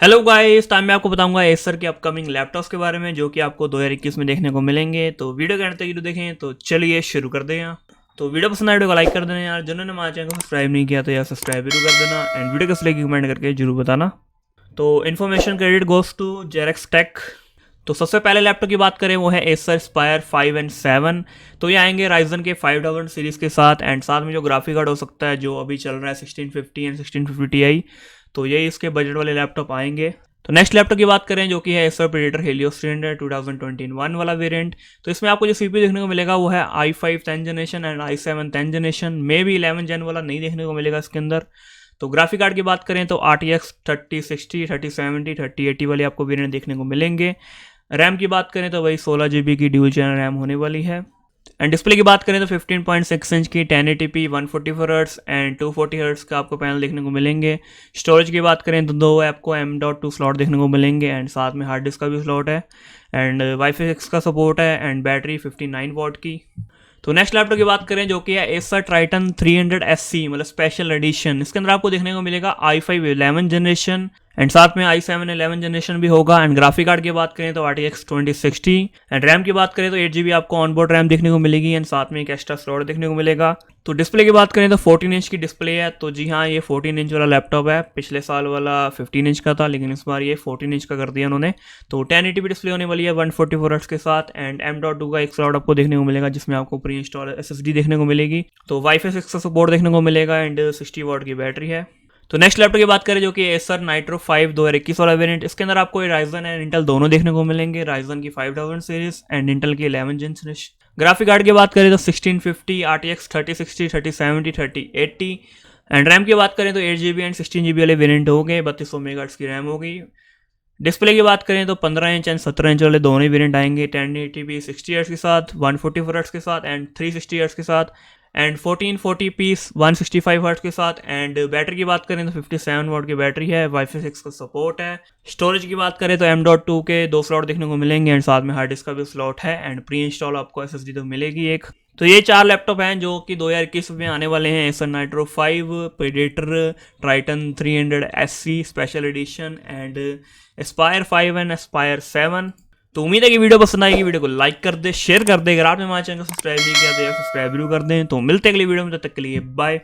Hello guys, time में आपको बताऊंगा एसर के अपकमिंग लैपटॉप्स के बारे में जो कि आपको 2021 में देखने को मिलेंगे। तो वीडियो के अंत तक वीडियो देखें। तो चलिए शुरू कर दें। यहाँ तो वीडियो पसंद आए वीडियो को लाइक कर देना यार। जिन्होंने हमारे चैनल को सब्सक्राइब नहीं किया तो यार सब्सक्राइब जरूर कर देना एंड वीडियो कैसे लगी कमेंट करके जरूर बताना। तो इन्फॉर्मेशन क्रेडिट गोस टू जेरेक्स टेक। तो सबसे पहले लैपटॉप की बात करें वो है एसर स्पायर 5 एंड 7। तो ये आएंगे राइजन के 5000 सीरीज़ के साथ एंड साथ में जो ग्राफिक कार्ड हो सकता है जो अभी चल रहा है 1650 एंड 1650 Ti। तो यही इसके बजट वाले लैपटॉप आएंगे। तो नेक्स्ट लैपटॉप की बात करें जो कि है एसर प्रेडेटर हेलियोस 2021 वाला वेरिएंट। तो इसमें आपको जो सीपीयू देखने को मिलेगा वो है i5 10th generation and i7 10th generation, मे भी 11 जन वाला नहीं देखने को मिलेगा इसके अंदर। तो ग्राफिक कार्ड की बात करें तो RTX 3060, 3070, 3080 वाले आपको वेरिएंट देखने को मिलेंगे। रैम की बात करें तो वही 16 GB की ड्यूल चैनल रैम होने वाली है। एंड डिस्प्ले की बात करें तो 15.6 इंच की 1080p 144 हर्ट्स एंड 240 हर्ट्स का आपको पैनल देखने को मिलेंगे। स्टोरेज की बात करें तो दो आपको M.2 स्लॉट देखने को मिलेंगे एंड साथ में हार्ड डिस्क का भी स्लॉट है एंड वाईफाई 6 का सपोर्ट है एंड बैटरी 59 वॉट की। तो नेक्स्ट लैपटॉप की बात करें जो कि है एसर ट्राइटन 300SC मतलब स्पेशल एडिशन। इसके अंदर आपको देखने को मिलेगा i5 11 जनरेशन एंड साथ में i7 11 जनरेशन भी होगा। एंड ग्राफिक कार्ड की बात करें तो RTX 2060 एंड रैम की बात करें तो 8 GB आपको ऑनबोर्ड रैम देखने को मिलेगी एंड साथ में एक एक्स्ट्रा स्लॉट देखने को मिलेगा। तो डिस्प्ले की बात करें तो 14 इंच की डिस्प्ले है। तो जी हाँ, ये 14 इंच वाला लैपटॉप है। पिछले साल वाला 15 इंच का था लेकिन इस बार ये 14 इंच का कर दिया उन्होंने। तो 1080p डिस्प्ले होने वाली है 144 हर्ट्ज के साथ एंड M.2 का एक स्लॉट आपको देखने को मिलेगा जिसमें आपको प्री इंस्टॉल SSD देखने को मिलेगी। तो वाईफाई 6 का सपोर्ट देखने को मिलेगा एंड 60 वॉट की बैटरी है। तो नेक्स्ट लैपटॉप की बात करें जो कि एसर नाइट्रो 5 2021 वाला वेरिएंट। इसके अंदर आपको राइजन एंड इंटेल दोनों देखने को मिलेंगे। राइजन की 5000 सीरीज एंड इंटेल की 11 जनरेशन। ग्राफिक कार्ड की बात करें तो 1650, RTX 3060, 3070, 3080 एंड रैम की बात करें तो 8 GB एंड 16 GB वाले वेरिएंट हो गए। 3200 मेगाहर्ट्ज की रैम होगी। डिस्प्ले की बात करें तो 15 इंच एंड 17 इंच वाले दोनों ही वेरिएंट आएंगे 1080p 60 हर्ट्ज के साथ, 144 हर्ट्ज के साथ एंड 360 हर्ट्ज के साथ एंड 1440p 165 हर्ट्ज के साथ। एंड बैटरी की बात करें तो 57 वॉट की बैटरी है, वाईफाई 6 का सपोर्ट है। स्टोरेज की बात करें तो M.2 के दो स्लॉट देखने को मिलेंगे एंड साथ में हार्ड डिस्क का भी स्लॉट है एंड प्री इंस्टॉल आपको SSD तो मिलेगी एक। तो ये चार लैपटॉप हैं जो कि 2021 में आने वाले हैं। Acer nitro 5, predator, Triton 300SC special edition and Aspire 5 and Aspire 7। तो उम्मीद है कि वीडियो पसंद आएगी। वीडियो को लाइक कर दे, शेयर कर दे। अगर आपने हमारे चैनल को सब्सक्राइब नहीं किया तो यार सब्सक्राइब जरूर कर दें। तो मिलते हैं अगली वीडियो में, तब तक के लिए बाय।